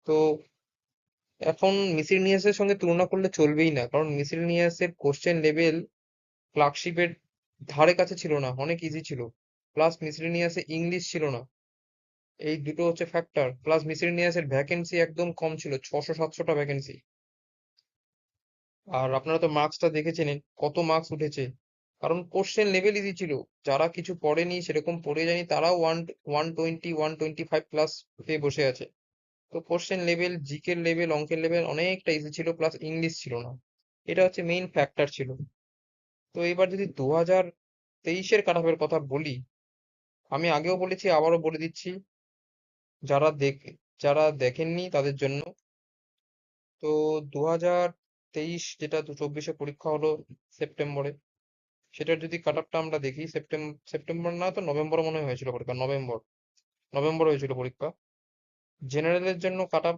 তো এখন মিসেলেনিয়াসের সঙ্গে তুলনা করলে চলবেই না, কারণ মিসেলেনিয়াসের কোশ্চেন লেভেল ক্লার্কশিপের ধারে কাছে ছিল না, অনেক ইজি ছিল। প্লাস মিসেলেনিয়াসে ইংলিশ ছিল না, এই দুটো হচ্ছে ফ্যাক্টর। প্লাস মিসেলেনিয়াসের ভ্যাকেন্সি একদম কম ছিল, 600-700টা ভ্যাকেন্সি। আর আপনারা তো মার্কসটা দেখেছেন কত মার্কস উঠেছে, কারণ কোশ্চেন লেভেল ইজি ছিল। যারা কিছু পড়েনি, সেরকম পড়ে যায়নি, তারাও 120-125 প্লাস পেয়ে বসে আছে। তো কোশ্চেন লেভেল, জিকের লেভেল, অঙ্কের লেভেল অনেকটা ইজি ছিল, প্লাস ইংলিশ ছিল না। এটা হচ্ছে মেইন ফ্যাক্টর ছিল। তো এবার যদি 2023-এর কাট অফের কথা বলি, আমি আগেও বলেছি, আবারও বলে দিচ্ছি, যারা দেখ যারা দেখেননি তাদের জন্য। তো 2023 যেটা 24-এ পরীক্ষা হলো সেপ্টেম্বরে, সেটার যদি কাট অফটা আমরা দেখি, সেপ্টেম্বর না তো নভেম্বর মনে হয় হয়েছিল পরীক্ষা, নভেম্বর হয়েছিল পরীক্ষা। জেনারেলের জন্য কাট